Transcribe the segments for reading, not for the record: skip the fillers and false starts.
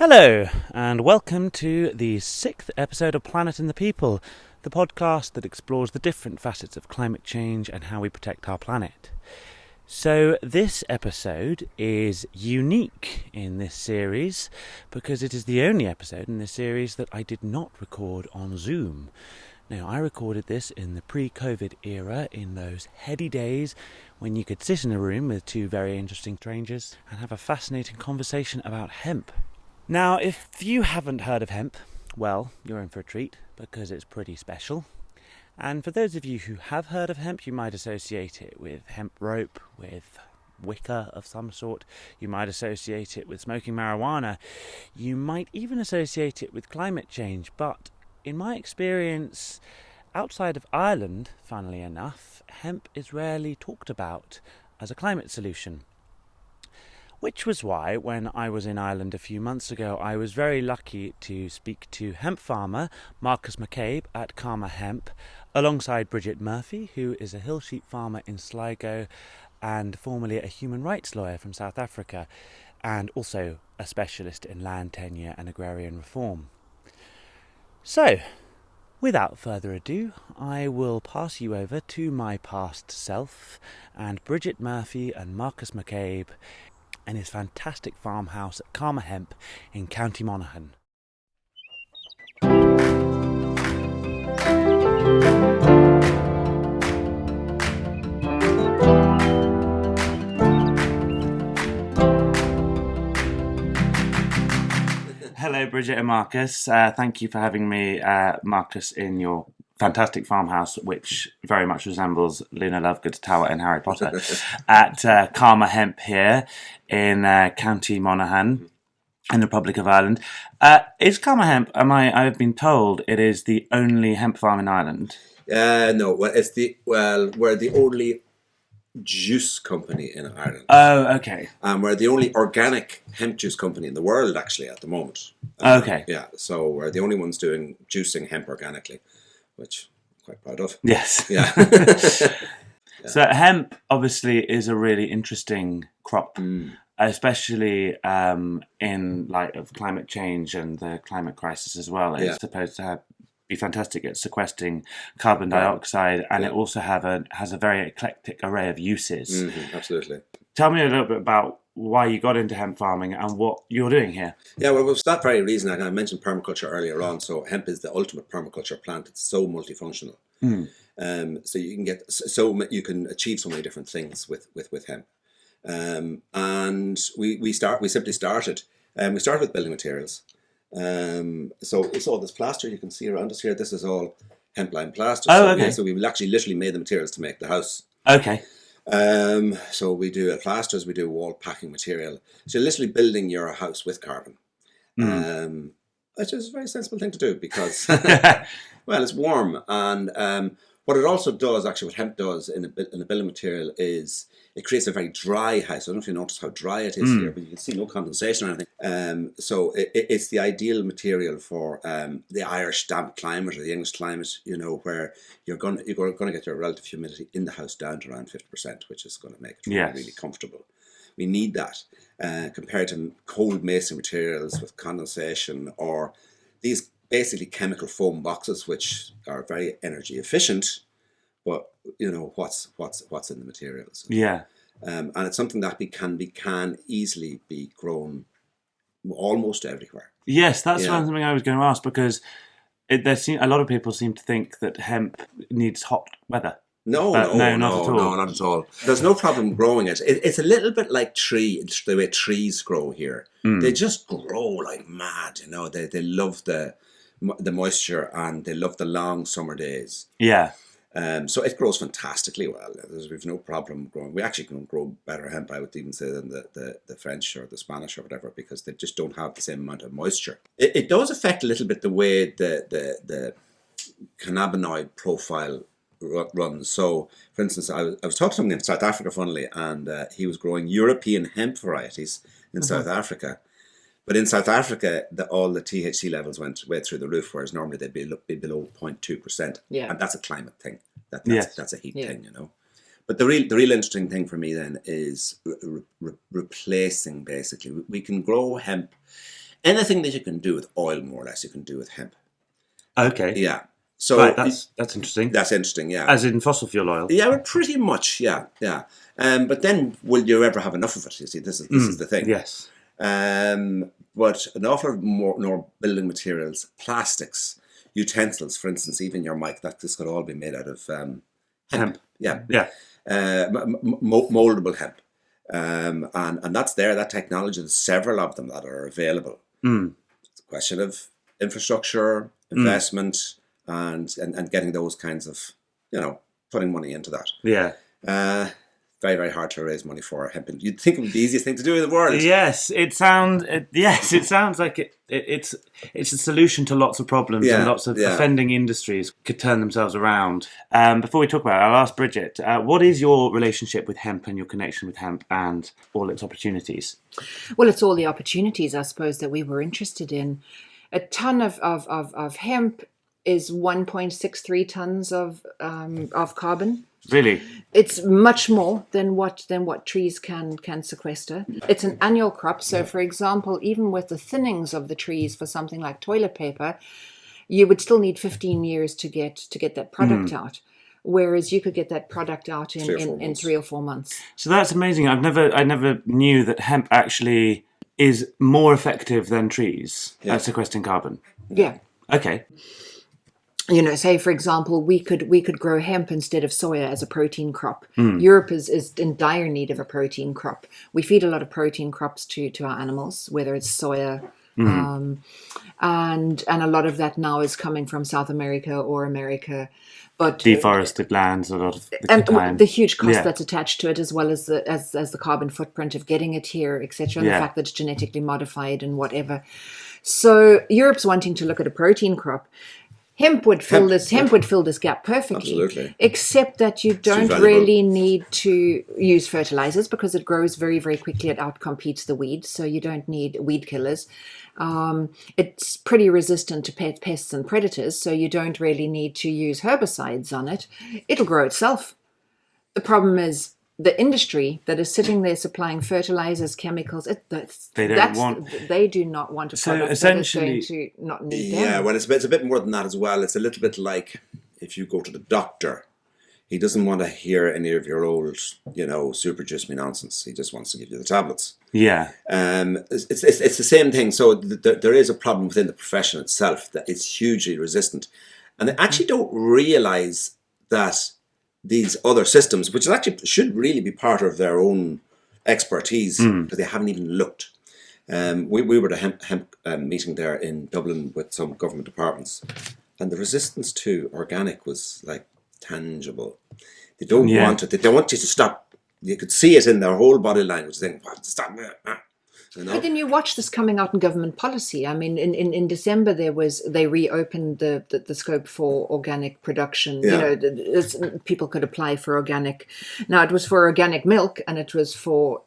Hello, and welcome to the 6th episode of Planet and the People, the podcast that explores the different facets of climate change and how we protect our planet. So this episode is unique in this series because it is the only episode in this series that I did not record on Zoom. Now, I recorded this in the pre-COVID era, in those heady days when you could sit in a room with two very interesting strangers and have a fascinating conversation about hemp. Now, if you haven't heard of hemp, well, you're in for a treat because it's pretty special. And for those of you who have heard of hemp, you might associate it with hemp rope, with wicker of some sort. You might associate it with smoking marijuana. You might even associate it with climate change. But in my experience, outside of Ireland, funnily enough, hemp is rarely talked about as a climate solution. Which was why, when I was in Ireland a few months ago, I was very lucky to speak to hemp farmer Marcus McCabe at Co Hemp, alongside Bridget Murphy, who is a hill sheep farmer in Sligo and formerly a human rights lawyer from South Africa, and also a specialist in land tenure and agrarian reform. So, without further ado, I will pass you over to my past self and Bridget Murphy and Marcus McCabe in his fantastic farmhouse at Co Hemp in County Monaghan. Hello, Bridget and Marcus. Thank you for having me, Marcus, in your fantastic farmhouse, which very much resembles Luna Lovegood's tower in Harry Potter, at Co Hemp here in County Monaghan in the Republic of Ireland. Is Co Hemp, I've been told, it is the only hemp farm in Ireland? No, we're the only juice company in Ireland. Oh, okay. We're the only organic hemp juice company in the world, actually, at the moment. Okay. Yeah, so we're the only ones doing juicing hemp organically, which I'm quite proud of. Yes. Yeah. So hemp obviously is a really interesting crop, especially in light of climate change and the climate crisis as well. It's supposed to be fantastic at sequestering carbon dioxide, and it also has a very eclectic array of uses. Absolutely. Tell me a little bit about why you got into hemp farming and what you're doing here. Yeah, well, for that very reason, I mentioned permaculture earlier on. So hemp is the ultimate permaculture plant. It's so multifunctional. So you can you can achieve so many different things with hemp. And we simply started. We started with building materials. So it's all this plaster you can see around us here. This is all hemp lime plaster. So we actually literally made the materials to make the house. Okay. So we do plasters, we do wall packing material. So you're literally building your house with carbon. Which is a very sensible thing to do because, well, it's warm. And what it also does, actually, what hemp does in a building material is it creates a very dry house. I don't know if you notice how dry it is here, but you can see no condensation or anything. So it's the ideal material for the Irish damp climate or the English climate, where you're going to get your relative humidity in the house down to around 50%, which is going to make it really comfortable. We need that compared to cold mason materials with condensation or these basically chemical foam boxes, which are very energy efficient, but what's in the materials. Yeah. And it's something that can easily be grown almost everywhere. Yes, that's something I was going to ask, because a lot of people seem to think that hemp needs hot weather. No, not at all. There's no problem growing it. It's a little bit like the way trees grow here. They just grow like mad. They love the moisture and they love the long summer days. Yeah. So it grows fantastically well. We've no problem growing. We actually can grow better hemp, I would even say, than the French or the Spanish or whatever, because they just don't have the same amount of moisture. It does affect a little bit the way the cannabinoid profile runs. So, for instance, I was talking to someone in South Africa, funnily, and he was growing European hemp varieties in South Africa. But in South Africa, all the THC levels went way through the roof, whereas normally they'd be below 0.2%. Yeah. And that's a climate thing. That's a heat thing, But the real interesting thing for me then is replacing, basically. We can grow hemp anything that you can do with oil, more or less, you can do with hemp. Okay. Yeah. So right, that's interesting. That's interesting, yeah. As in fossil fuel oil? Yeah, well, pretty much, yeah. But then, will you ever have enough of it? You see, this is the thing. Yes. But an awful lot more building materials, plastics, utensils, for instance, even your mic, this could all be made out of hemp. Yeah. Moldable hemp. And that's there, that technology, there's several of them that are available. It's a question of infrastructure, investment, and getting those kinds of, putting money into that. Yeah. Very, very hard to raise money for hemp. You'd think it would be the easiest thing to do in the world. Yes, it sounds like it's a solution to lots of problems, and lots of offending industries could turn themselves around. Before we talk about it, I'll ask Bridget, what is your relationship with hemp and your connection with hemp and all its opportunities? Well, it's all the opportunities, I suppose, that we were interested in. A ton of hemp is 1.63 tons of carbon. Really? It's much more than what trees can sequester. It's an annual crop, so for example, even with the thinnings of the trees for something like toilet paper, you would still need 15 years to get that product out. Whereas you could get that product out in 3 or 4 months. So that's amazing. I never knew that hemp actually is more effective than trees at sequestering carbon. Yeah. Okay. Say for example, we could grow hemp instead of soya as a protein crop. Europe is in dire need of a protein crop. We feed a lot of protein crops to our animals, whether it's soya, and a lot of that now is coming from South America or America. But deforested lands, a lot of the huge cost that's attached to it, as well as the carbon footprint of getting it here, etc., and the fact that it's genetically modified and whatever. So Europe's wanting to look at a protein crop. Hemp would fill this gap perfectly. Absolutely. Except that you don't really need to use fertilizers because it grows very, very quickly. It outcompetes the weeds, so you don't need weed killers. It's pretty resistant to pests and predators, so you don't really need to use herbicides on it. It'll grow itself. The problem is the industry that is sitting there supplying fertilizers, chemicals, they do not want a product that is going to not need them. Yeah, well, it's a bit more than that as well. It's a little bit like if you go to the doctor. He doesn't want to hear any of your old, super juice me nonsense. He just wants to give you the tablets. Yeah. It's the same thing. So there is a problem within the profession itself that it's hugely resistant. And they actually don't realize that these other systems, which actually should really be part of their own expertise, because they haven't even looked. We were at a hemp meeting there in Dublin with some government departments, and the resistance to organic was like tangible. They don't want it. They don't want you to stop. You could see it in their whole body language saying, stop. But then you watch this coming out in government policy. I mean, in December they reopened the scope for organic production. People could apply for organic. Now it was for organic milk and it was for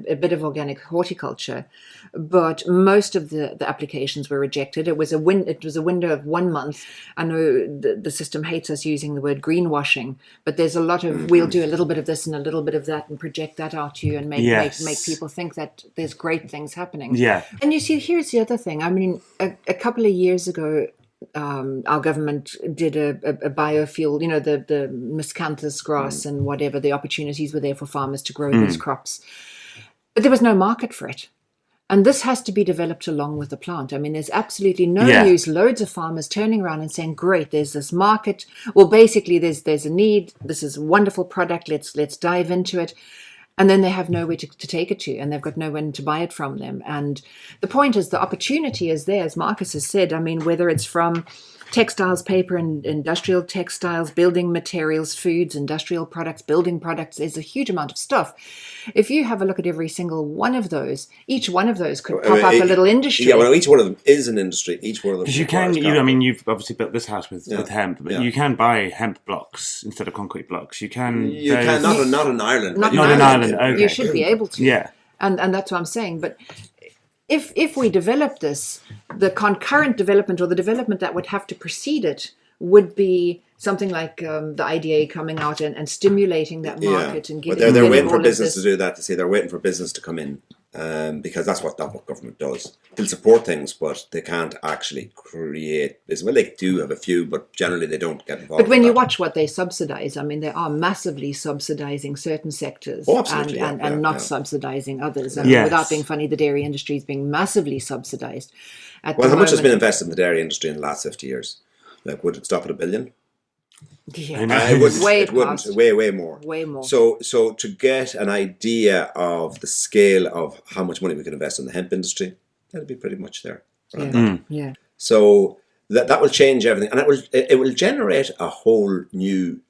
a bit of organic horticulture, but most of the applications were rejected. It was a window of 1 month. I know the system hates us using the word greenwashing, but there's a lot of we'll do a little bit of this and a little bit of that and project that out to you and make people think that there's great things happening. Yeah. And you see, here's the other thing. I mean, a couple of years ago, our government did a biofuel, the miscanthus grass and whatever, the opportunities were there for farmers to grow these crops. But there was no market for it. And this has to be developed along with the plant. I mean, there's absolutely no use. Loads of farmers turning around and saying, great, there's this market. Well, basically, there's a need. This is a wonderful product. Let's dive into it. And then they have nowhere to take it to, and they've got no one to buy it from them. And the point is, the opportunity is there, as Marcus has said. I mean, whether it's from textiles, paper and industrial textiles, building materials, foods, industrial products, building products, there's a huge amount of stuff. If you have a look at every single one of those, each one of those could pop up a little industry. Yeah, well, each one of them is an industry. Each one of them. Because you've obviously built this house with hemp, but you can buy hemp blocks instead of concrete blocks. You can not in Ireland. Not in Ireland. Okay. You should be able to. Yeah. And that's what I'm saying. But if we develop this, the concurrent development or the development that would have to precede it would be something like the IDA coming out and stimulating that market and But getting. they're waiting for business to do that. To say they're waiting for business to come in because that's what government does. They'll support things, but they can't actually create business. Well, they do have a few, but generally they don't get involved. But when in you that. watch what they subsidise, I mean, they are massively subsidising certain sectors Absolutely, and not subsidising others. I mean, without being funny, the dairy industry is being massively subsidised. Well, how much has been invested in the dairy industry in the last 50 years? Like, would it stop at $1 billion? Yeah, It wouldn't. Way more. Way more. So to get an idea of the scale of how much money we can invest in the hemp industry, that'd be pretty much there. Yeah. So that will change everything, and it will generate a whole new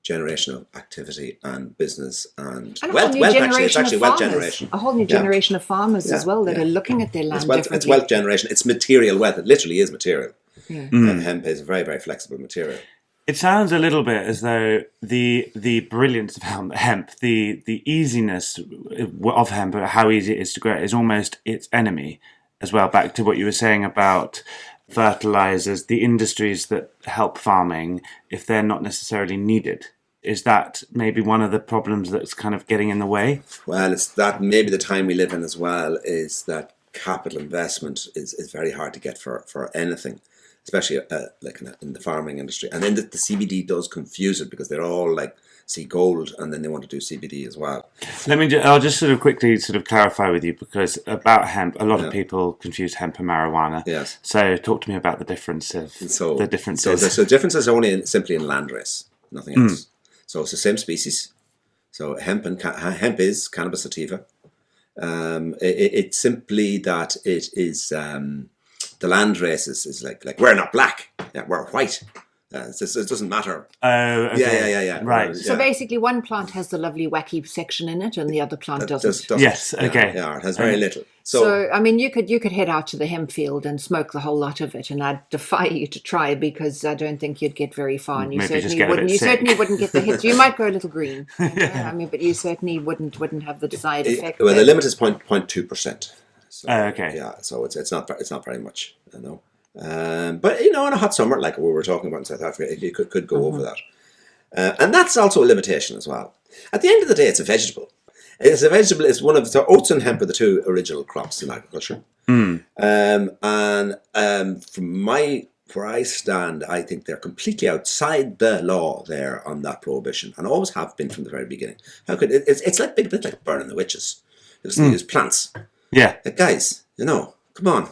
generation of activity and business and wealth. Actually, it's actually wealth generation. A whole new generation of farmers as well that are looking at their land differently. It's wealth generation. It's material wealth. It literally is material. Yeah. And hemp is a very, very flexible material. It sounds a little bit as though the brilliance of hemp, the easiness of hemp, how easy it is to grow, is almost its enemy as well. Back to what you were saying about fertilizers, the industries that help farming, if they're not necessarily needed. Is that maybe one of the problems that's kind of getting in the way? Well, it's that maybe the time we live in as well is that capital investment is very hard to get for anything. Especially like in the farming industry. And then the CBD does confuse it because they're all like see gold and then they want to do CBD as well. I'll just sort of quickly sort of clarify with you, because about hemp, a lot of people confuse hemp and marijuana. Yes. So talk to me about the differences. So the differences are only simply in landrace, nothing else. So it's the same species. So hemp is cannabis sativa. It's simply that it is... the land race is like we're not black, we're white. It doesn't matter. Oh, okay. Yeah. Right. So basically, one plant has the lovely wacky section in it, and the other plant doesn't. Yes. Okay. Yeah, it has very little. So I mean, you could head out to the hemp field and smoke the whole lot of it, and I'd defy you to try, because I don't think you'd get very far, and you certainly wouldn't get the hits. You might go a little green. I mean, but you certainly wouldn't have the desired effect. Well, the limit is 0.2%. So, okay. Yeah, so it's not very much, you know. But in a hot summer like we were talking about in South Africa, you could go over that, and that's also a limitation as well. At the end of the day, it's a vegetable. It's one of the oats and hemp are the two original crops in agriculture. From where I stand, I think they're completely outside the law there on that prohibition, and always have been from the very beginning. How could it's like a bit like burning the witches? Because they use plants. Yeah, guys, come on,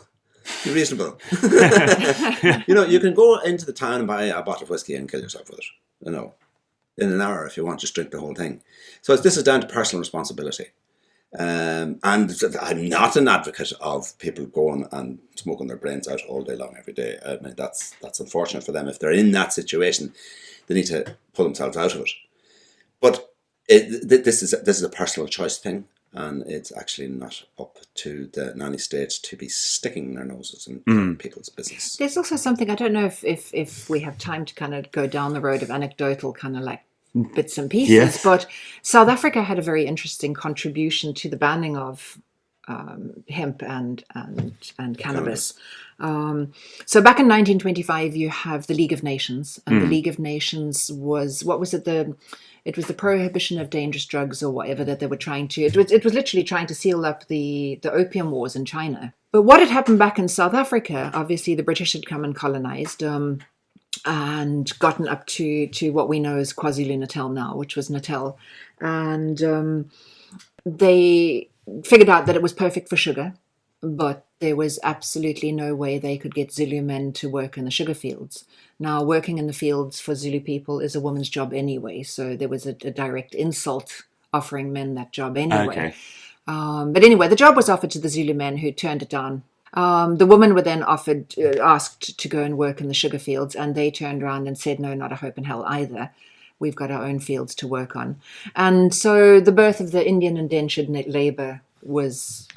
be reasonable. You can go into the town and buy a bottle of whiskey and kill yourself with it. In an hour if you want, just drink the whole thing. So this is down to personal responsibility. And I'm not an advocate of people going and smoking their brains out all day long every day. I mean, that's unfortunate for them. If they're in that situation, they need to pull themselves out of it. But this is a personal choice thing. And it's actually not up to the nanny states to be sticking their noses in people's business. There's also something, I don't know if we have time to kind of go down the road of anecdotal kind of like bits and pieces, but South Africa had a very interesting contribution to the banning of hemp and cannabis. So back in 1925, you have the League of Nations, and the League of Nations was, what was it, it was the prohibition of dangerous drugs or whatever that they were trying to... It was literally trying to seal up the opium wars in China. But what had happened back in South Africa, obviously the British had come and colonized and gotten up to what we know as KwaZulu-Natal now, which was Natal. And they figured out that it was perfect for sugar, but there was absolutely no way they could get Zulu men to work in the sugar fields. Now, working in the fields for Zulu people is a woman's job anyway, so there was a direct insult offering men that job anyway. Okay. But anyway, the job was offered to the Zulu men, who turned it down. The women were then asked to go and work in the sugar fields, and they turned around and said, no, not a hope in hell either. We've got our own fields to work on. And so the birth of the Indian indentured labour was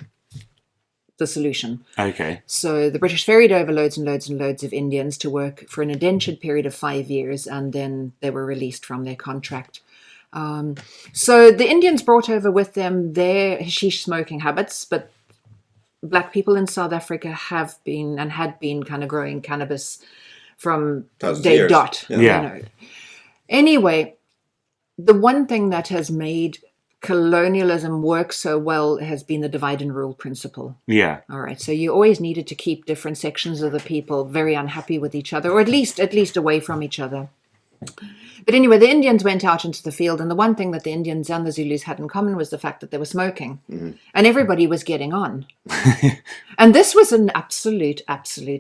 the solution. Okay. So the British ferried over loads and loads and loads of Indians to work for an indentured period of 5 years, and then they were released from their contract. So the Indians brought over with them their hashish smoking habits, but black people in South Africa had been kind of growing cannabis from day dot. Yeah. Anyway, the one thing that has made colonialism works so well has been the divide and rule principle. Yeah. All right. So you always needed to keep different sections of the people very unhappy with each other, or at least away from each other. But anyway, the Indians went out into the field, and the one thing that the Indians and the Zulus had in common was the fact that they were smoking, and everybody was getting on. And this was an absolute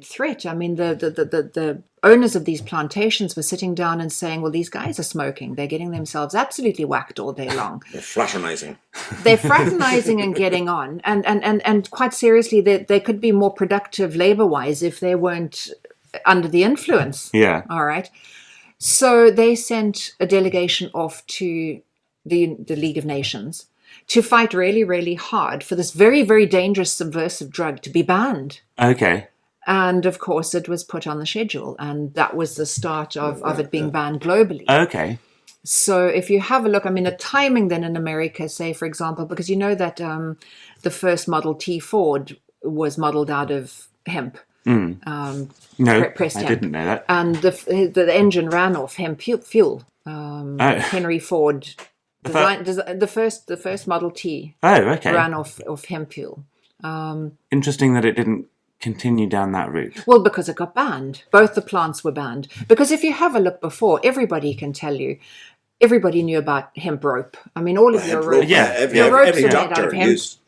threat. I mean, the owners of these plantations were sitting down and saying, well, these guys are smoking. They're getting themselves absolutely whacked all day long. They're fraternizing. They're fraternizing and getting on. And quite seriously, they could be more productive labor-wise if they weren't under the influence. Yeah. All right. So they sent a delegation off to the League of Nations to fight really, really hard for this very, very dangerous subversive drug to be banned. Okay. And of course, it was put on the schedule, and that was the start of it being banned globally. Okay. So if you have a look, I mean, the timing then in America, say, for example, because you know that the first Model T Ford was modeled out of hemp. No, pressed I hemp. didn't know that. And the engine ran off hemp fuel. Henry Ford designed the first Model T. Oh, okay. Ran off hemp fuel. Interesting that it didn't continue down that route. Well, because it got banned. Both the plants were banned. Because if you have a look before, everybody can tell you. Everybody knew about hemp rope. I mean, all of your ropes. Your ropes every were made out doctor of hemp. used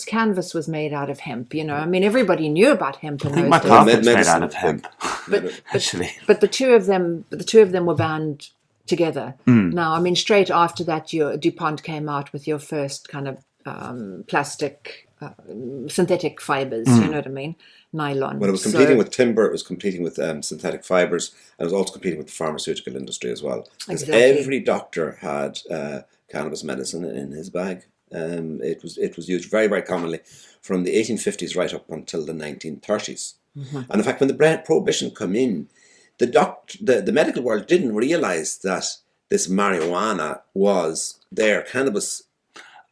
Canvas was made out of hemp. You know, I mean, everybody knew about hemp in I think those my days. carpet's made medicine. out of hemp, actually. But the two of them were banned together. Now, I mean, straight after that, your DuPont came out with your first kind of plastic, synthetic fibers. You know what I mean? Nylon. When it was competing with timber, it was competing with synthetic fibers, and it was also competing with the pharmaceutical industry as well. Because every doctor had cannabis medicine in his bag. It was used very, very commonly from the 1850s right up until the 1930s. And in fact, when the prohibition came in, the medical world didn't realise that this marijuana was their cannabis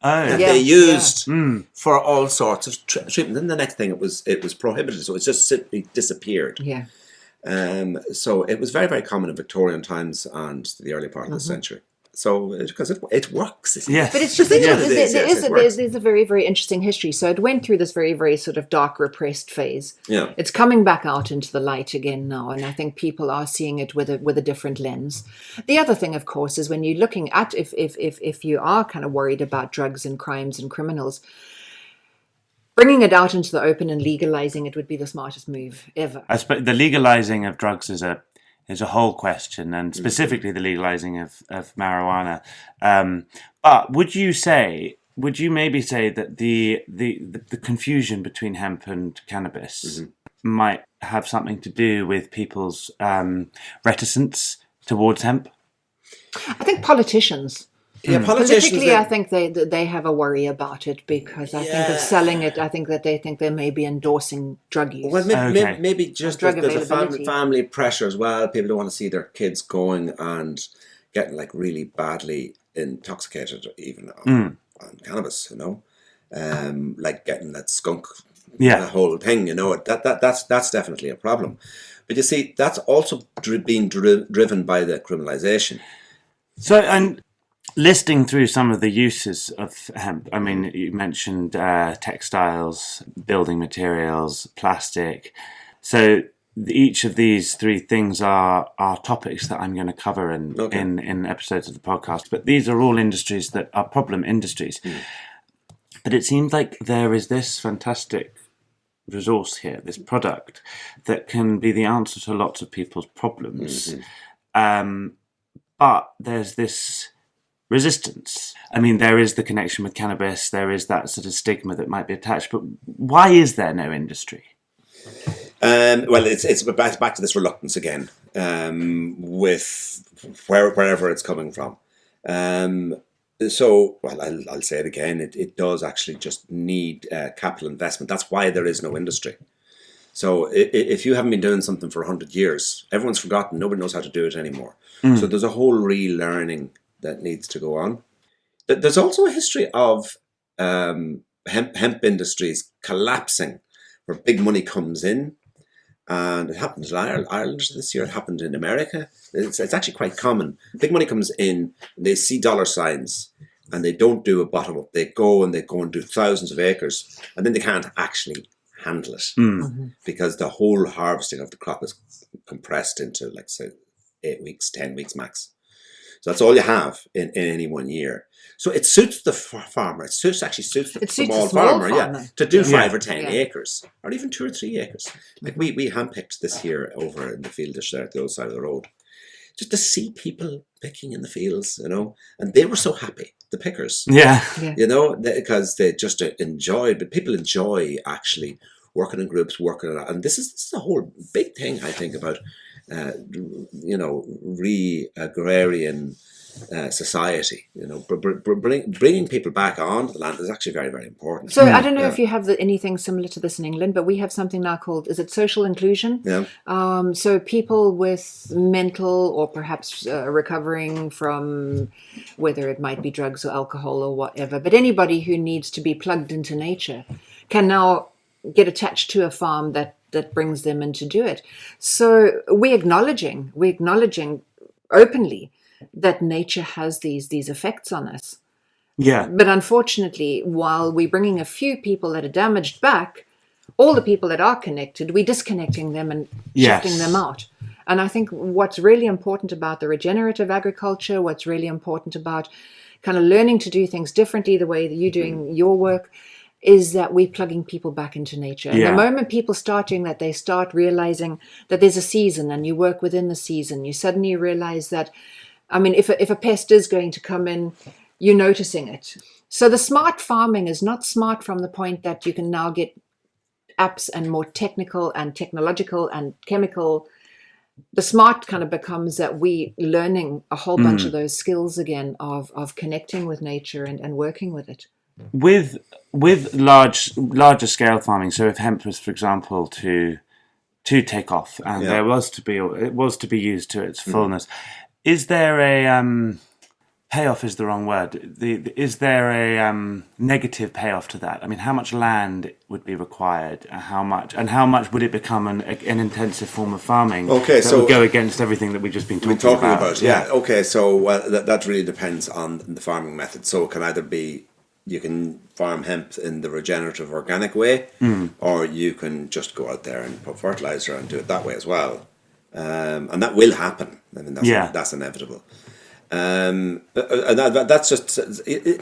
that they used for all sorts of treatment. Then the next thing, it was prohibited, so it just simply disappeared. Yeah. So it was very, very common in Victorian times and the early part of the century. So because it works. Yes. But it's just there's a very, very interesting history. So it went through this very, very sort of dark, repressed phase. Yeah. It's coming back out into the light again now, and I think people are seeing it with a different lens. The other thing, of course, is when you're looking at if you are kind of worried about drugs and crimes and criminals, bringing it out into the open and legalizing it would be the smartest move ever. I suppose the legalizing of drugs is a whole question, and specifically the legalizing of marijuana. But would you maybe say that the confusion between hemp and cannabis might have something to do with people's reticence towards hemp? I think politicians. Yeah, Politically, I think they have a worry about it because I think of selling it. I think that they think they may be endorsing drug use. Well, maybe just drug there's a availability. family pressure as well. People don't want to see their kids going and getting like really badly intoxicated, even on cannabis. You know, like getting that skunk, that whole thing. You know, that's definitely a problem. But you see, that's also being driven by the criminalisation. So and. Listing through some of the uses of hemp, I mean, you mentioned textiles, building materials, plastic. So each of these three things are topics that I'm going to cover in episodes of the podcast. But these are all industries that are problem industries. But it seems like there is this fantastic resource here, this product, that can be the answer to lots of people's problems. But there's this resistance. I mean, there is the connection with cannabis, there is that sort of stigma that might be attached, but why is there no industry? Well, it's back to this reluctance again, with wherever it's coming from. So, well, I'll say it again, it does actually just need capital investment. That's why there is no industry. So if you haven't been doing something for 100 years, everyone's forgotten, nobody knows how to do it anymore. So there's a whole relearning that needs to go on. There's also a history of hemp industries collapsing where big money comes in, and it happened in Ireland this year, it happened in America. It's actually quite common. Big money comes in, they see dollar signs, and they don't do a bottom up. They go and do thousands of acres, and then they can't actually handle it because the whole harvesting of the crop is compressed into, like, say, 8 weeks, 10 weeks max. So that's all you have in any 1 year. So it suits the farmer. It suits the small farmer, to do 5 or 10 acres, or even 2 or 3 acres. Like we handpicked this year over in the field there at the other side of the road, just to see people picking in the fields, and they were so happy, the pickers. Yeah. Because they just enjoyed, but people enjoy actually working in groups, working on it. And this is a whole big thing, I think, about re-agrarian society. Bringing people back onto the land is actually very, very important. So I don't know if you have anything similar to this in England, but we have something now called, is it social inclusion? Yeah. So people with mental or perhaps recovering from, whether it might be drugs or alcohol or whatever, but anybody who needs to be plugged into nature can now get attached to a farm that brings them in to do it. So we're acknowledging openly that nature has these effects on us. Yeah. But unfortunately, while we're bringing a few people that are damaged back, all the people that are connected, we're disconnecting them and shifting them out. And I think what's really important about the regenerative agriculture, what's really important about kind of learning to do things differently, the way that you're doing your work, is that we're plugging people back into nature. And the moment people start doing that, they start realizing that there's a season and you work within the season. You suddenly realize that, I mean, if a pest is going to come in, you're noticing it. So the smart farming is not smart from the point that you can now get apps and more technical and technological and chemical. The smart kind of becomes that we learning a whole bunch of those skills again of connecting with nature and working with it. With larger scale farming, so if hemp was, for example, to take off and it was to be used to its fullness, is there a payoff? Is the wrong word. Is there a negative payoff to that? I mean, how much land would be required? How much would it become an intensive form of farming? Okay, that would go against everything that we've just been talking about. Yeah. Okay, so that really depends on the farming method. So it can either be, you can farm hemp in the regenerative organic way, or you can just go out there and put fertilizer and do it that way as well. And that will happen. I mean, that's inevitable. That's just you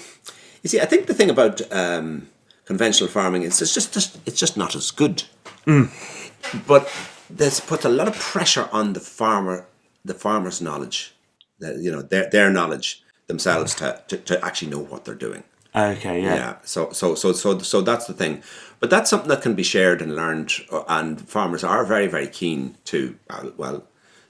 see. I think the thing about conventional farming is it's just not as good. But this puts a lot of pressure on the farmer's knowledge, their knowledge themselves to actually know what they're doing. Okay, yeah. Yeah. So that's the thing, but that's something that can be shared and learned, and farmers are very, very keen to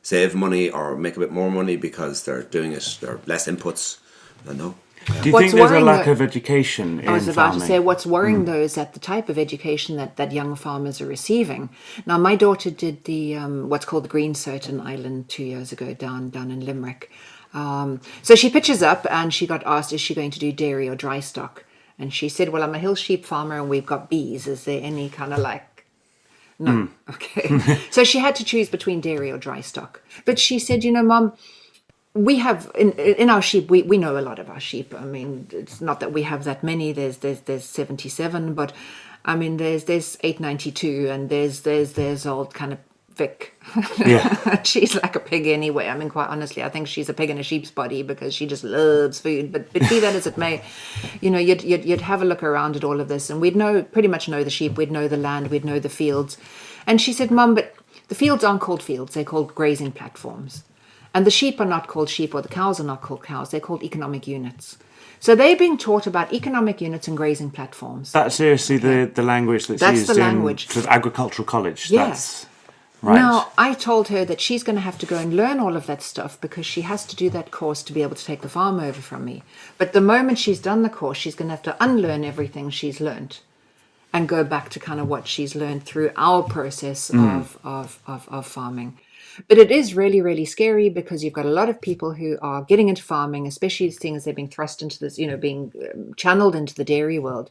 save money or make a bit more money because they're doing it. There are less inputs. I know. Do you think there's a lack of education in farming? I was about to say, what's worrying though is that the type of education that young farmers are receiving. Now, my daughter did the what's called the Green Cert in Ireland 2 years ago down in Limerick. So she pitches up and she got asked, is she going to do dairy or dry stock? And she said, well, I'm a hill sheep farmer and we've got bees. Is there any kind of no. Okay. So she had to choose between dairy or dry stock. But she said, Mum, we have in our sheep, we know a lot of our sheep. I mean, it's not that we have that many. There's 77, but I mean, there's 892 and there's old kind of Vic. Yeah. She's like a pig anyway. I mean, quite honestly, I think she's a pig in a sheep's body because she just loves food. But be that as it may, you'd have a look around at all of this, and we'd pretty much know the sheep, we'd know the land, we'd know the fields. And she said, Mum, but the fields aren't called fields; they're called grazing platforms. And the sheep are not called sheep, or the cows are not called cows; they're called economic units. So they're being taught about economic units and grazing platforms. That's seriously the language that's used the language. In sort of agricultural college. Yes. Right. Now, I told her that she's going to have to go and learn all of that stuff because she has to do that course to be able to take the farm over from me. But the moment she's done the course, she's going to have to unlearn everything she's learned and go back to kind of what she's learned through our process of farming. But it is really, really scary because you've got a lot of people who are getting into farming, especially seeing as they're being thrust into this, being channeled into the dairy world.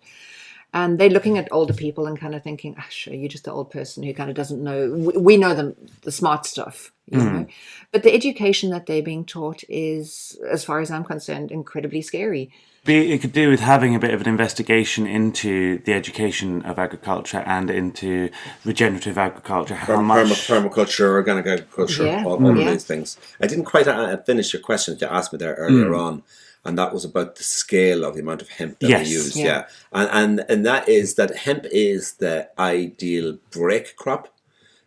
And they're looking at older people and kind of thinking, sure, you're just the old person who kind of doesn't know. We know the smart stuff, you know. But the education that they're being taught is, as far as I'm concerned, incredibly scary. It could do with having a bit of an investigation into the education of agriculture and into regenerative agriculture. Permaculture, organic agriculture, all of these things. I didn't quite finish your question that you asked me there earlier on. And that was about the scale of the amount of hemp that we use. Yeah. And that is that hemp is the ideal break crop.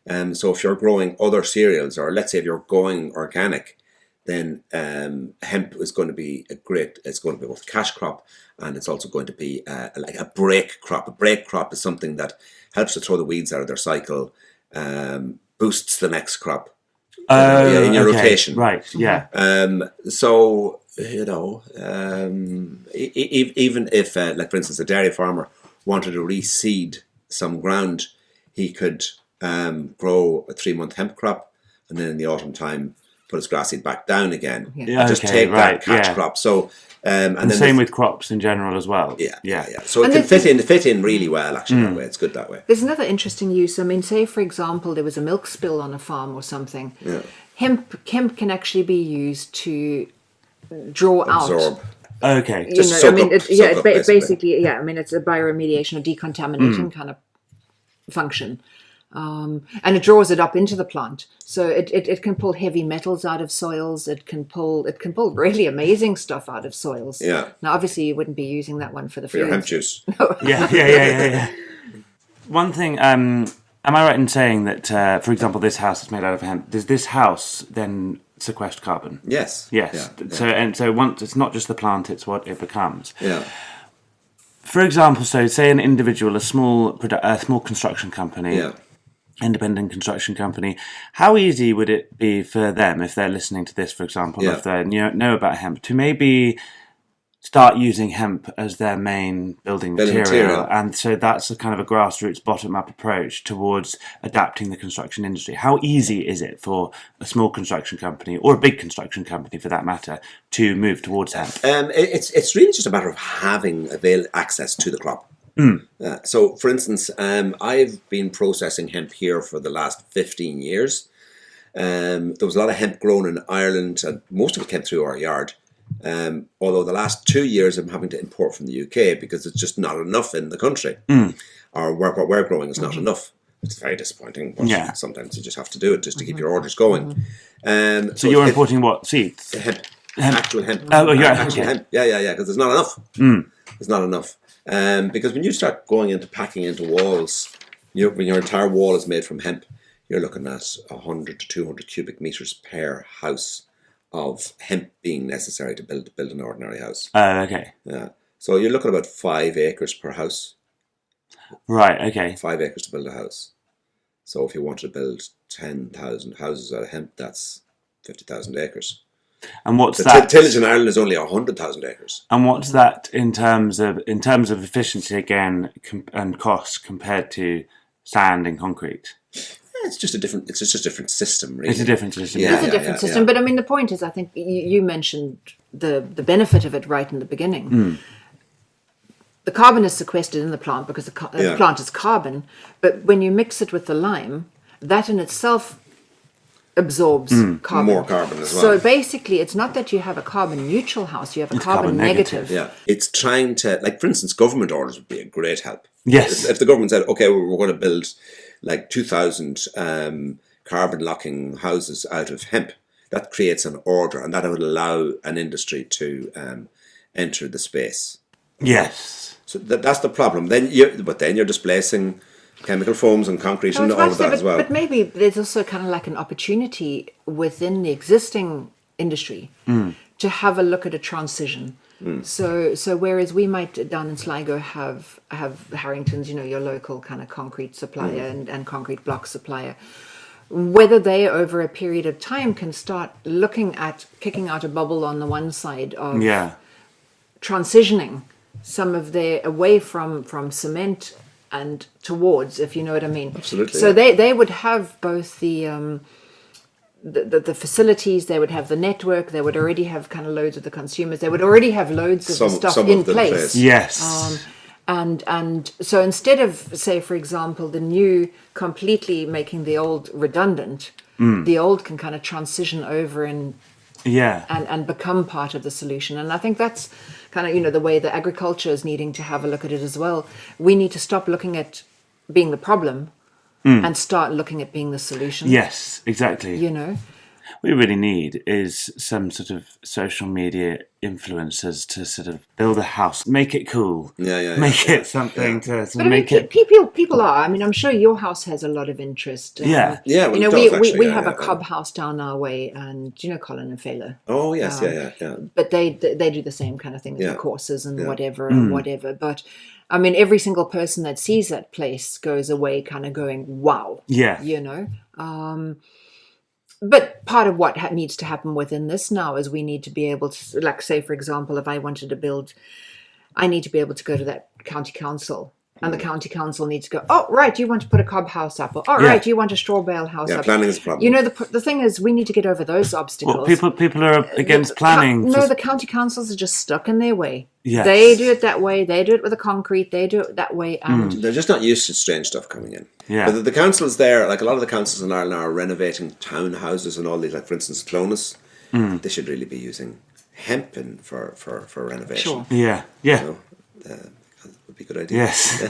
So if you're growing other cereals, or let's say if you're going organic, then hemp is going to be it's going to be both a cash crop, and it's also going to be like a break crop. A break crop is something that helps to throw the weeds out of their cycle, boosts the next crop in your rotation. Right, yeah. So, you know, even if, like for instance, a dairy farmer wanted to reseed some ground, he could grow a 3-month hemp crop, and then in the autumn time put his grass seed back down again. Yeah. Just take that catch crop. So, and then same with crops in general as well. Yeah. So it can fit in really well, actually, that way. It's good that way. There's another interesting use. I mean, say, for example, there was a milk spill on a farm or something. Yeah. Hemp can actually be used to draw Absorb. out. Okay. Just soak up, it's basically, I mean, it's a bioremediation or decontaminating kind of function. And it draws it up into the plant, so it can pull heavy metals out of soils. It can pull really amazing stuff out of soils. Yeah. Now, obviously, you wouldn't be using that one for the your hemp juice. Yeah. One thing, am I right in saying that, for example, this house is made out of hemp? Does this house then sequester carbon? Yes. Yes. Yeah. So once it's not just the plant; it's what it becomes. Yeah. For example, so say an individual, a small construction company. Yeah. Independent construction company, how easy would it be for them, if they're listening to this, for example, if they know about hemp, to maybe start using hemp as their main building material? And so that's a kind of a grassroots, bottom-up approach towards adapting the construction industry. How easy is it for a small construction company, or a big construction company for that matter, to move towards hemp? It's really just a matter of having access to the crop. So, for instance, I've been processing hemp here for the last 15 years. There was a lot of hemp grown in Ireland, and most of it came through our yard. Although the last 2 years I'm having to import from the UK because it's just not enough in the country. Or what we're growing is not enough. It's very disappointing, but sometimes you just have to do it just to keep your orders going. So you're importing what? Seeds? Hemp. Actual hemp. Actual hemp. Yeah, because there's not enough. There's not enough. Because when you start going into packing into walls, when your entire wall is made from hemp, you're looking at 100 to 200 cubic meters per house of hemp being necessary to build an ordinary house. Okay. Yeah. So you're looking at about 5 acres per house. Right, okay. 5 acres to build a house. So if you wanted to build 10,000 houses out of hemp, that's 50,000 acres. And what's that? Tillage in Ireland is only 100,000 acres. And what's that in terms of efficiency again and cost compared to sand and concrete? It's just a different system, really. It's a different system. It's a different system. But I mean, the point is, I think you mentioned the benefit of it right in the beginning. The carbon is sequestered in the plant because the plant is carbon. But when you mix it with the lime, that in itself absorbs carbon. More carbon as well. So basically, it's not that you have a carbon neutral house, you have a carbon negative. Yeah. It's trying to, like, for instance, government orders would be a great help. Yes. If the government said, okay, we're going to build like 2,000 carbon locking houses out of hemp, that creates an order, and that would allow an industry to enter the space. Yes. So that's the problem. Then you're displacing chemical foams and concrete and all of that as well. But maybe there's also kind of like an opportunity within the existing industry to have a look at a transition. So whereas we might down in Sligo have Harrington's, your local kind of concrete supplier and concrete block supplier, whether they over a period of time can start looking at kicking out a bubble on the one side of transitioning some of their away from cement and towards, if you know what I mean. Absolutely. So they would have both the facilities, they would have the network, they would already have kind of loads of the consumers, they would already have loads of the stuff in place. Yes. And so instead of, say, for example, the new completely making the old redundant, the old can kind of transition over and become part of the solution. And I think that's kind of, the way that agriculture is needing to have a look at it as well. We need to stop looking at being the problem and start looking at being the solution. Yes, exactly. What we really need is some sort of social media influencers to sort of build a house, make it cool, make it something to but make it. People are. I mean, I'm sure your house has a lot of interest. Well, we have a cob house down our way, and Colin and Fela. Oh yes, But they do the same kind of thing with the courses and whatever. But I mean, every single person that sees that place goes away kind of going, "Wow!" Yeah, But part of what needs to happen within this now is we need to be able to, like, say, for example, if I wanted to build, I need to be able to go to that county council, and the county council needs to go, oh, right, you want to put a cob house up, or right, you want a straw bale house up. Planning is a problem. The thing is, we need to get over those obstacles. Well, people are against planning. The county councils are just stuck in their way. Yes. They do it that way. They do it with the concrete. They do it that way. And they're just not used to strange stuff coming in. Yeah. But the councils there, like a lot of the councils in Ireland are renovating townhouses and all these, like for instance, Clonus. They should really be using hemp for renovation. Sure. Yeah. Would be a good idea. Yes.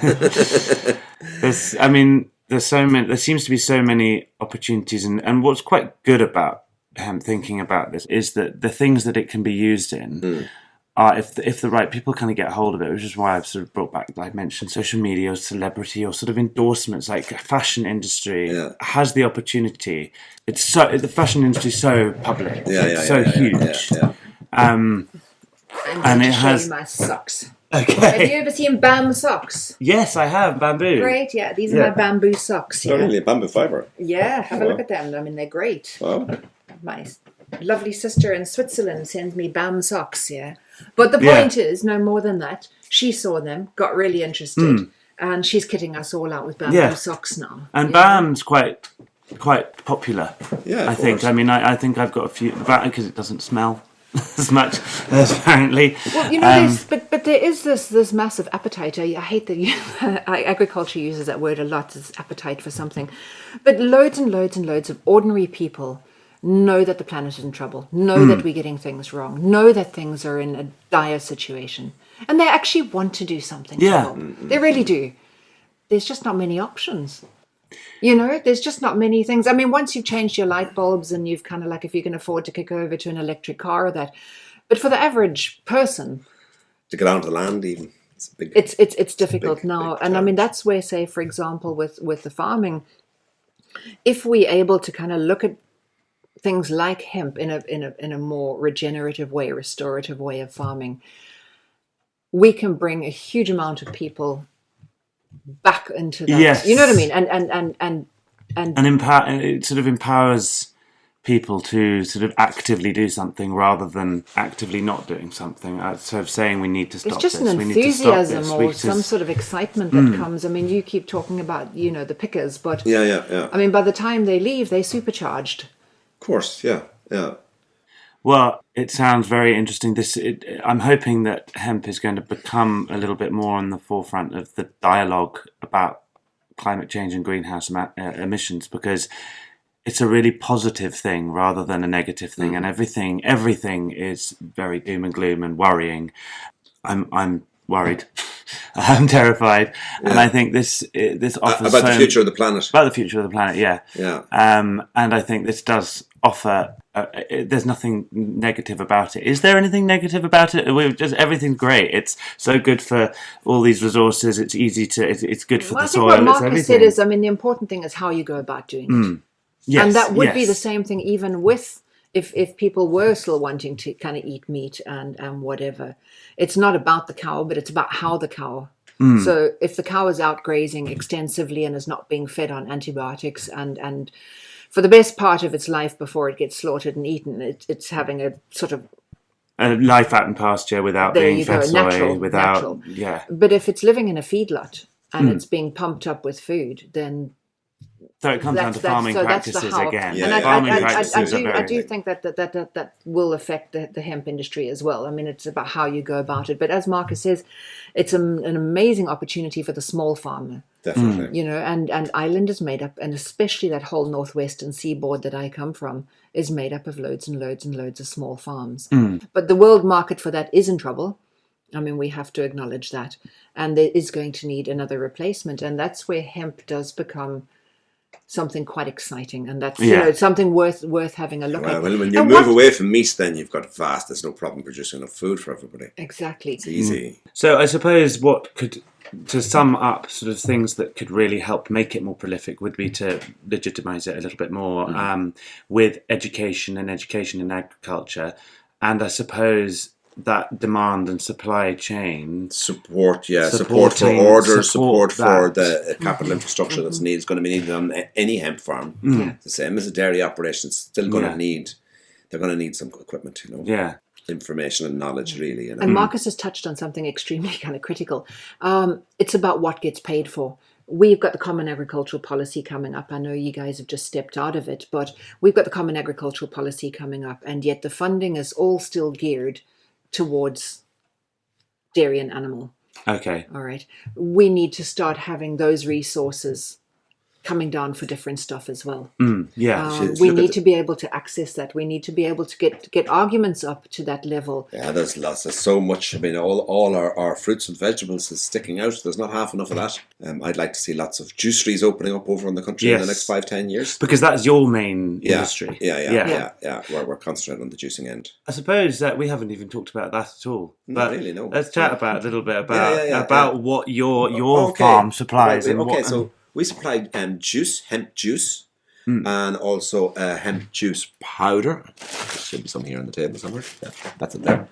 There's so many. There seems to be so many opportunities, and what's quite good about hemp, thinking about this, is that the things that it can be used in are, if the right people kind of get hold of it, which is why I've sort of brought back, like I mentioned, social media or celebrity or sort of endorsements, like fashion industry has the opportunity. The fashion industry is so public, so huge. And it has my socks. Okay. Have you ever seen BAM socks? Yes, I have. Bamboo. Great, yeah. These are my bamboo socks. Not really a bamboo fibre. Yeah, have a look at them. I mean, they're great. Wow. My lovely sister in Switzerland sends me BAM socks, But the point is, no more than that, she saw them, got really interested, and she's kitting us all out with bamboo socks now. And BAM's quite popular. Yeah, I think. I mean, I think I've got a few, because it doesn't smell as much as apparently. Well, but there is this massive appetite. I hate that agriculture uses that word a lot, as appetite for something. But loads and loads and loads of ordinary people know that the planet is in trouble, know that we're getting things wrong, know that things are in a dire situation. And they actually want to do something. Yeah. They really do. There's just not many options. There's just not many things. I mean, once you've changed your light bulbs and you've kind of, like, if you can afford to kick over to an electric car or that. But for the average person, to get onto the land even, it's difficult now. And I mean, that's where, say, for example, with the farming, if we're able to kind of look at things like hemp in a more regenerative way, restorative way of farming, we can bring a huge amount of people back into that. Yes. You know what I mean? And it sort of empowers people to sort of actively do something rather than actively not doing something. Sort of saying we need to stop this. It's just an enthusiasm or some sort of excitement that comes. I mean, you keep talking about, the pickers, but yeah. I mean, by the time they leave, they're supercharged. Of course, yeah. Well, it sounds very interesting. I'm hoping that hemp is going to become a little bit more on the forefront of the dialogue about climate change and greenhouse emissions, because it's a really positive thing rather than a negative thing, and everything is very doom and gloom and worrying. I'm worried. I'm terrified, and I think this offers about the future of the planet. About the future of the planet, yeah. And I think this does offer. There's nothing negative about it. Is there anything negative about it? Everything's great. It's so good for all these resources. It's easy to. It's good for the soil. What Marcus said is, I mean, the important thing is how you go about doing it. Yes, and that would be the same thing even with if people were still wanting to kind of eat meat and whatever. It's not about the cow, but it's about how the cow. So if the cow is out grazing extensively and is not being fed on antibiotics and for the best part of its life before it gets slaughtered and eaten, it's having a sort of a life out in pasture without being fed soy, natural. But if it's living in a feedlot and it's being pumped up with food, then So it comes down to farming practices again. And Farming practices I do think that will affect the hemp industry as well. I mean, it's about how you go about it. But as Marcus says, it's an amazing opportunity for the small farmer. Definitely. You know, and Ireland is made up, and especially that whole northwestern seaboard that I come from, is made up of loads and loads and loads of small farms. But the world market for that is in trouble. I mean, we have to acknowledge that. And there is going to need another replacement. And that's where hemp does become something quite exciting, and that's you know, something worth having a look at. Well, when you move away from meat, then you've got vast. There's no problem producing enough food for everybody. Exactly, it's easy. So I suppose what could, to sum up, sort of things that could really help make it more prolific would be to legitimise it a little bit more with education in agriculture, and I suppose that demand and supply chain support for orders, support for the capital infrastructure that's needed. Is going to be needed on any hemp farm. It's the same as a dairy operation. It's still going to need. They're going to need some equipment, you know. Information and knowledge, really. You know? And Marcus has touched on something extremely kind of critical. It's about what gets paid for. We've got the Common Agricultural Policy coming up. I know you guys have just stepped out of it, but we've got the Common Agricultural Policy coming up, and yet the funding is all still geared towards dairy and animal. Okay. All right. We need to start having those resources coming down for different stuff as well. We need to be able to access that. We need to be able to get arguments up to that level. Yeah, there's so much. I mean, all our fruits and vegetables is sticking out. There's not half enough of that. I'd like to see lots of juiceries opening up over in the country in the next 5-10 years. Because that's your main industry. Yeah. We're concentrating on the juicing end. I suppose that we haven't even talked about that at all. Not really, no. Let's chat about a little bit about what your farm supplies So we supply hemp juice, and also hemp juice powder. There should be some here on the table somewhere. Yeah, that's it there.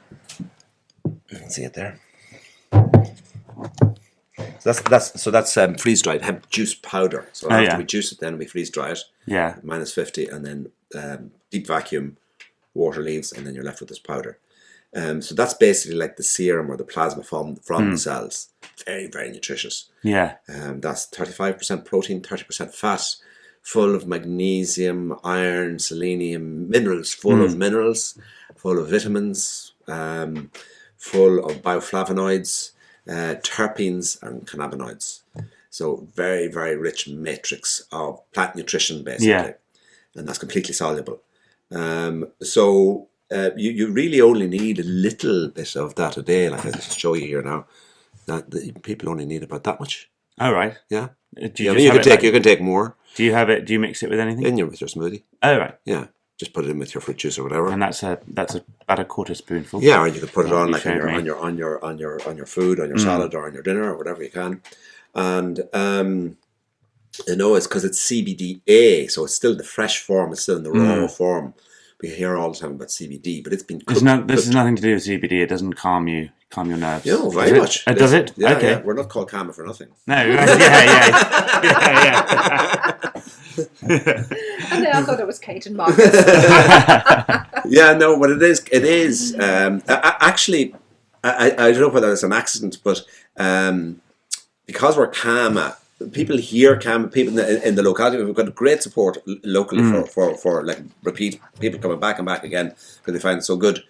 You can see it there. So that's freeze dried hemp juice powder. So after we juice it, then we freeze dry it. Minus 50, and then deep vacuum, water leaves, and then you're left with this powder. So that's basically like the serum or the plasma from the cells. Very, very nutritious. That's 35% protein, 30% fat, full of magnesium, iron, selenium, minerals, full of vitamins, full of bioflavonoids, terpenes, and cannabinoids. So very, very rich matrix of plant nutrition, basically. And that's completely soluble. So you really only need a little bit of that a day. Like I just show you here now, that people only need about that much. Oh, right. Yeah. You can take more. Do you have it? Do you mix it with anything? With your smoothie. Oh, right. Yeah. Just put it in with your fruit juice or whatever. And that's about a quarter spoonful. Yeah, or you could put it on like on your food, on your salad, or on your dinner, or whatever you can. And it's because it's CBDA, so it's still the fresh form. It's still in the raw form. We hear all the time about CBD, but it's been cooked. This has nothing to do with CBD. It doesn't calm your nerves. Yeah, very much. Does it? Yeah, okay. Yeah. We're not called Karma for nothing. No. Yeah. And then I thought it was Kate and Marcus. But it is. Actually, I don't know whether it's an accident, but because we're Karma, people hear Karma, people in the locality, we've got great support locally for like repeat people coming back and back again because they find it so good.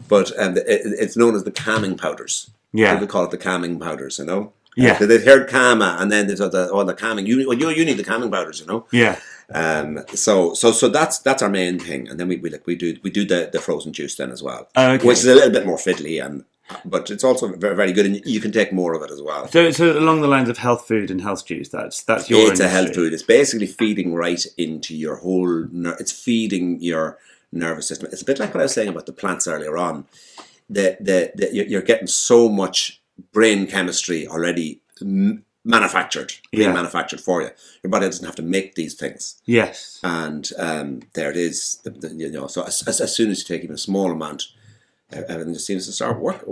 But it's known as the calming powders. Yeah, people call it the calming powders. You know. Yeah, they've heard Karma, and then there's the calming. You need the calming powders. You know. Yeah. So that's our main thing, and then we do the frozen juice then as well, which is a little bit more fiddly but it's also very, very good, and you can take more of it as well. So along the lines of health food and health juice, that's your industry. A health food. It's basically feeding right into your whole. It's feeding your nervous system. It's a bit like what I was saying about the plants earlier on. You're getting so much brain chemistry already manufactured for you. Your body doesn't have to make these things. Yes. And there it is. So as soon as you take even a small amount, everything just seems to start work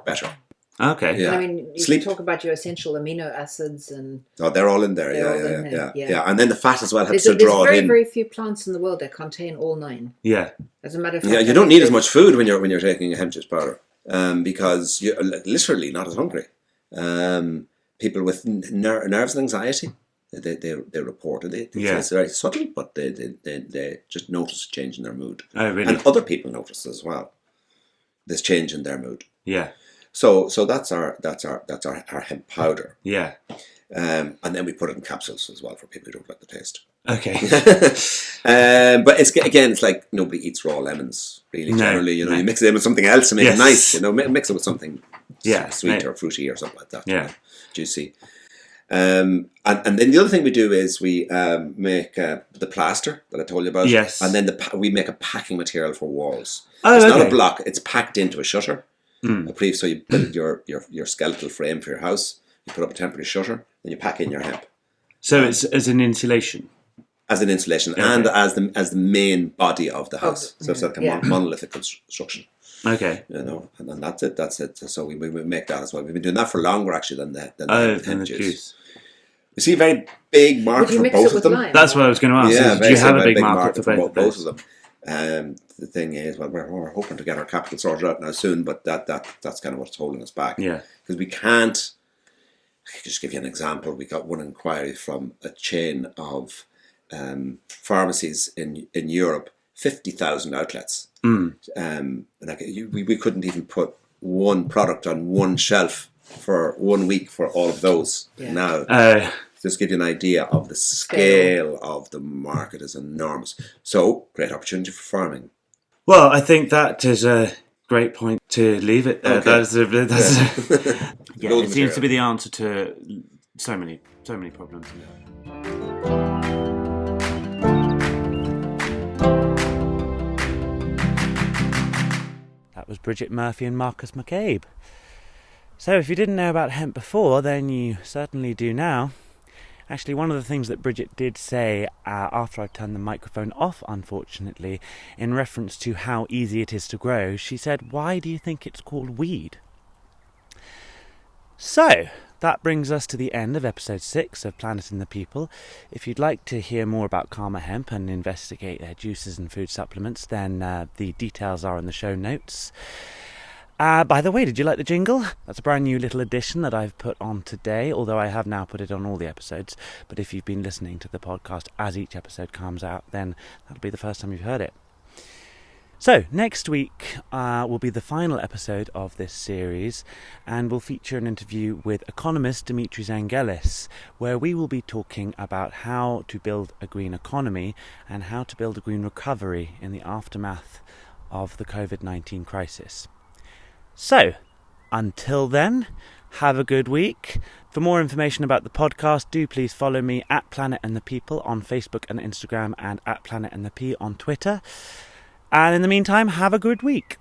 better. Okay. Yeah. I mean, you can talk about your essential amino acids and. Oh, they're all in there. Yeah. And then the fat as well helps to draw it in. There's very few plants in the world that contain all 9. Yeah. As a matter of fact. Yeah, you don't need as much food when you're taking a hemp juice powder, because you're literally not as hungry. People with nerves and anxiety, They report it. Yeah. It's very subtle, but they just notice a change in their mood. Oh, really? And other people notice as well this change in their mood. Yeah. So that's our hemp powder. Yeah. And then we put it in capsules as well for people who don't like the taste. Okay. But it's like nobody eats raw lemons, really. Generally, you mix it in with something else to make it nice. Mix it with something sweet or fruity or something like that. Yeah. Juicy. And then the other thing we do is we make the plaster that I told you about. Yes. And then we make a packing material for walls. Oh, it's not okay. a block. It's packed into a shutter. So you build your skeletal frame for your house. You put up a temporary shutter, then you pack in your hemp. So it's as an insulation. As an insulation, okay. and as the main body of the house. So it's like a monolithic construction. Okay. And then that's it. So we make that as well. We've been doing that for longer actually than the juice. We see a very big market for both of them. Lime? That's what I was going to ask. Yeah, do you have a big market for both of them? The thing is, we're hoping to get our capital sorted out now soon, but that's kind of what's holding us back. Yeah. Because we can't. I can just give you an example. We got one inquiry from a chain of pharmacies in Europe, 50,000 outlets. We couldn't even put one product on one shelf for 1 week for all of those. Now, just give you an idea of the scale of the market is enormous. So, great opportunity for farming. Well, I think that is a great point to leave it there. Okay. It seems to be the answer to so many problems. That was Bridget Murphy and Marcus McCabe. So if you didn't know about hemp before, then you certainly do now. Actually, one of the things that Bridget did say after I turned the microphone off, unfortunately, in reference to how easy it is to grow, she said, "Why do you think it's called weed?" So, that brings us to the end of episode 6 of Planet and the People. If you'd like to hear more about Karma Hemp and investigate their juices and food supplements, then the details are in the show notes. By the way, did you like the jingle? That's a brand new little addition that I've put on today, although I have now put it on all the episodes. But if you've been listening to the podcast as each episode comes out, then that'll be the first time you've heard it. So, next week will be the final episode of this series, and will feature an interview with economist Dimitris Angelis, where we will be talking about how to build a green economy and how to build a green recovery in the aftermath of the COVID-19 crisis. So, until then, have a good week. For more information about the podcast, do please follow me at Planet and the People on Facebook and Instagram, and at Planet and the P on Twitter. And in the meantime, have a good week.